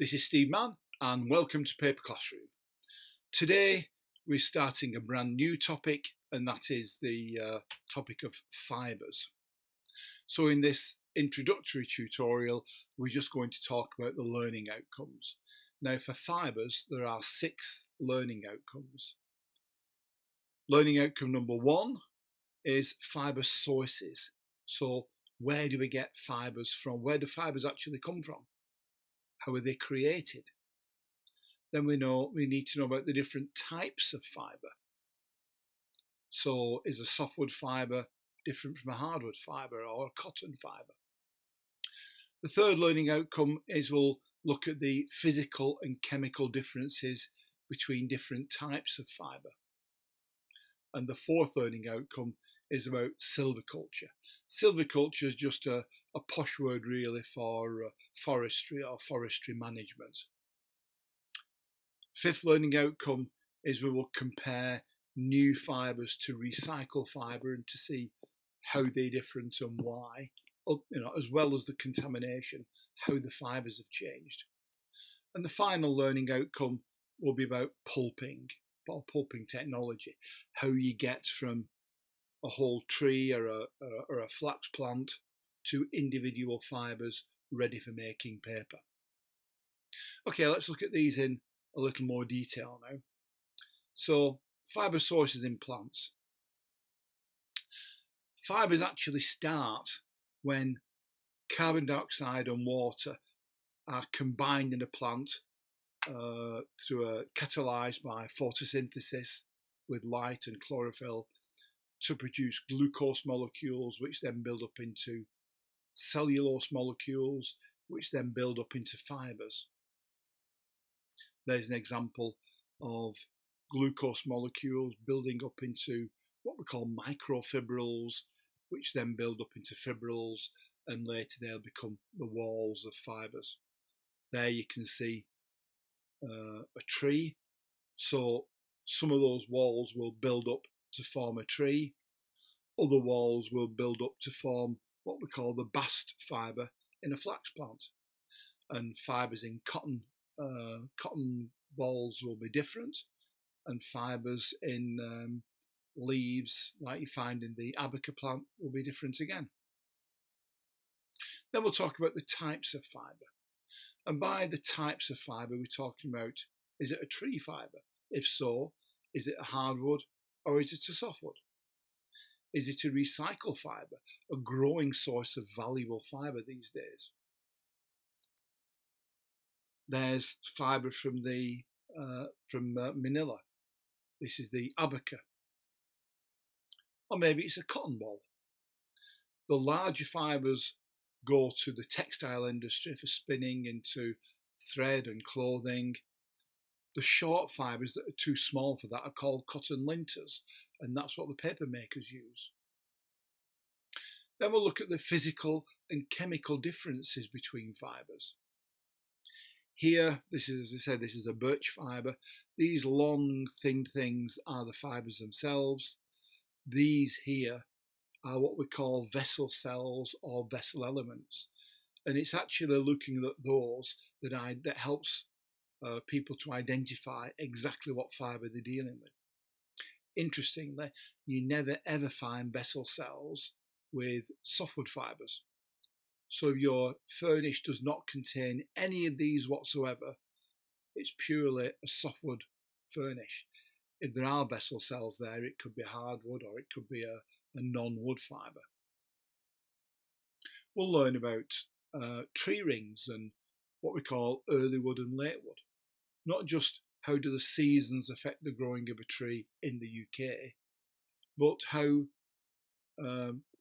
This is Steve Mann and welcome to Paper Classroom. Today we're starting a brand new topic, and that is the topic of fibres. So in this introductory tutorial we're just going to talk about the learning outcomes. Now for fibres there are 6 learning outcomes. Learning outcome number 1 is fibre sources. So where do we get fibres from? Where do fibres actually come from? How are they created? Then we need to know about the different types of fibre. So is a softwood fibre different from a hardwood fibre or a cotton fibre? The third learning outcome is we'll look at the physical and chemical differences between different types of fibre. And the fourth learning outcome is about silviculture. Silviculture is just a posh word really for forestry or forestry management. Fifth learning outcome is we will compare new fibres to recycled fibre and to see how they're different and why, as well as the contamination, how the fibres have changed. And the final learning outcome will be about pulping, or pulping technology, how you get from a whole tree or a flax plant to individual fibres ready for making paper. Okay, let's look at these in a little more detail now. So, fibre sources in plants. Fibres actually start when carbon dioxide and water are combined in a plant catalysed by photosynthesis with light and chlorophyll to produce glucose molecules, which then build up into cellulose molecules, which then build up into fibres. There's an example of glucose molecules building up into what we call microfibrils, which then build up into fibrils, and later they'll become the walls of fibres. There you can see a tree. So some of those walls will build up to form a tree. Other walls will build up to form what we call the bast fibre in a flax plant. And fibres in cotton balls will be different, and fibres in leaves, like you find in the abaca plant, will be different again. Then we'll talk about the types of fibre. And by the types of fibre we're talking about, is it a tree fibre? If so, is it a hardwood or is it a softwood? Is it a recycled fibre, a growing source of valuable fibre these days? There's fibre from Manila. This is the abaca. Or maybe it's a cotton ball. The larger fibres go to the textile industry for spinning into thread and clothing. The short fibres that are too small for that are called cotton linters, and that's what the paper makers use. Then we'll look at the physical and chemical differences between fibres. Here, this is, as I said, this is a birch fibre. These long, thin things are the fibres themselves. These here are what we call vessel cells or vessel elements. And it's actually looking at those that helps people to identify exactly what fibre they're dealing with. Interestingly, you never ever find vessel cells with softwood fibres. So if your furnish does not contain any of these whatsoever, it's purely a softwood furnish. If there are vessel cells there, it could be hardwood or it could be a non-wood fibre. We'll learn about tree rings and what we call early wood and late wood. Not just how do the seasons affect the growing of a tree in the UK, but how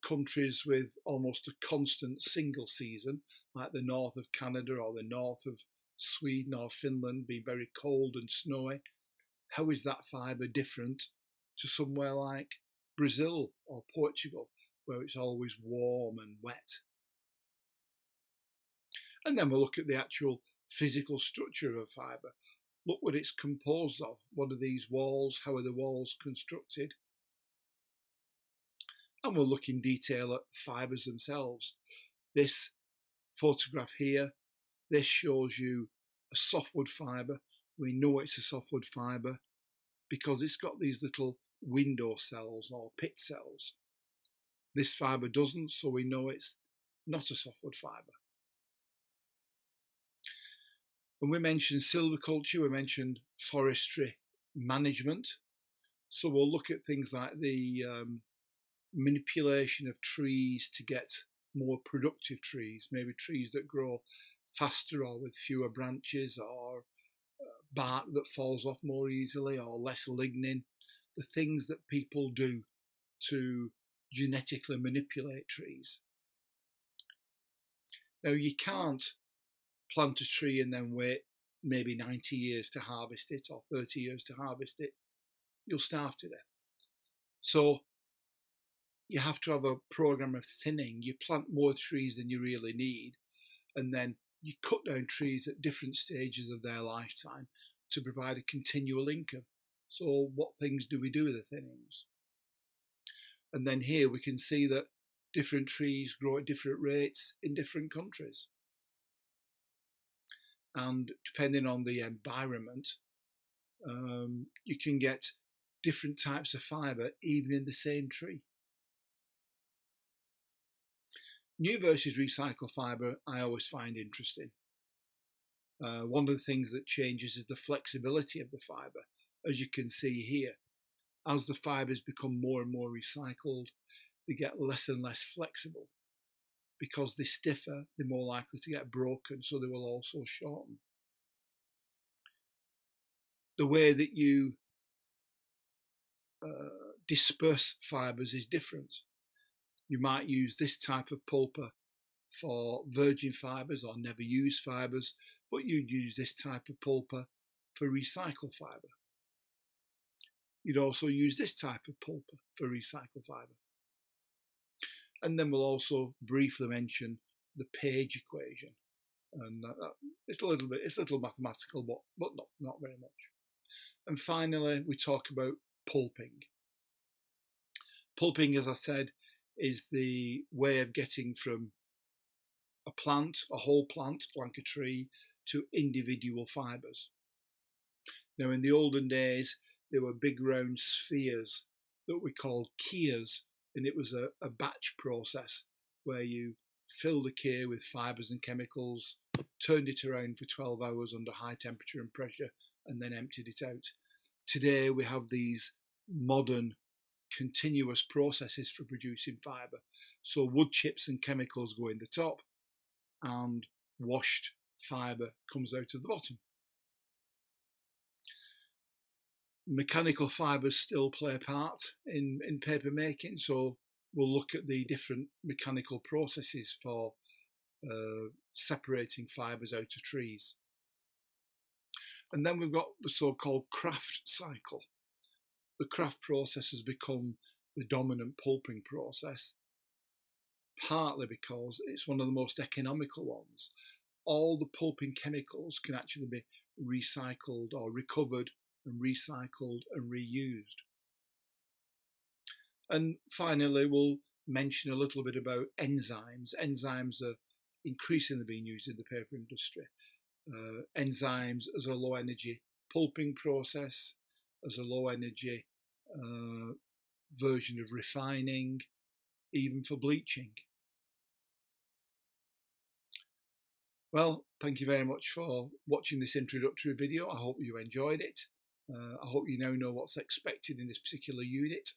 countries with almost a constant single season, like the north of Canada or the north of Sweden or Finland, being very cold and snowy, how is that fibre different to somewhere like Brazil or Portugal, where it's always warm and wet? And then we'll look at the actual physical structure of a fibre. Look what it's composed of. What are these walls? How are the walls constructed? And we'll look in detail at fibres themselves. This photograph here, this shows you a softwood fibre. We know it's a softwood fibre because it's got these little window cells or pit cells. This fibre doesn't, so we know it's not a softwood fibre. When we mentioned silviculture, we mentioned forestry management. So we'll look at things like the manipulation of trees to get more productive trees, maybe trees that grow faster or with fewer branches, or bark that falls off more easily, or less lignin, the things that people do to genetically manipulate trees. Now, you can't plant a tree and then wait maybe 90 years to harvest it or 30 years to harvest it. You'll starve to death. So you have to have a program of thinning. You plant more trees than you really need, and then you cut down trees at different stages of their lifetime to provide a continual income. So what things do we do with the thinnings? And then here we can see that different trees grow at different rates in different countries. And depending on the environment, you can get different types of fibre even in the same tree. New versus recycled fibre I always find interesting. One of the things that changes is the flexibility of the fibre. As you can see here, as the fibres become more and more recycled, they get less and less flexible. Because they're stiffer, they're more likely to get broken, so they will also shorten. The way that you disperse fibres is different. You might use this type of pulper for virgin fibres or never used fibres, but you'd use this type of pulper for recycled fibre. You'd also use this type of pulper for recycled fibre. And then we'll also briefly mention the Page equation. And it's a little mathematical, but not very much. And finally, we talk about pulping. Pulping, as I said, is the way of getting from a plant, a whole plant, like a tree, to individual fibres. Now, in the olden days, there were big round spheres that we called kears, and it was a batch process where you filled a kear with fibres and chemicals, turned it around for 12 hours under high temperature and pressure, and then emptied it out. Today, we have these modern continuous processes for producing fibre. So wood chips and chemicals go in the top, and washed fibre comes out of the bottom. Mechanical fibres still play a part in paper making, so we'll look at the different mechanical processes for separating fibres out of trees. And then we've got the so-called craft cycle. The craft process has become the dominant pulping process, partly because it's one of the most economical ones. All the pulping chemicals can actually be recycled or recovered and recycled and reused. And finally, we'll mention a little bit about enzymes. Enzymes are increasingly being used in the paper industry. Enzymes as a low energy pulping process, as a low energy version of refining, even for bleaching. Well, thank you very much for watching this introductory video. I hope you enjoyed it. I hope you now know what's expected in this particular unit.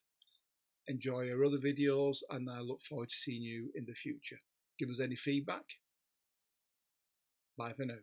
Enjoy our other videos, and I look forward to seeing you in the future. Give us any feedback. Bye for now.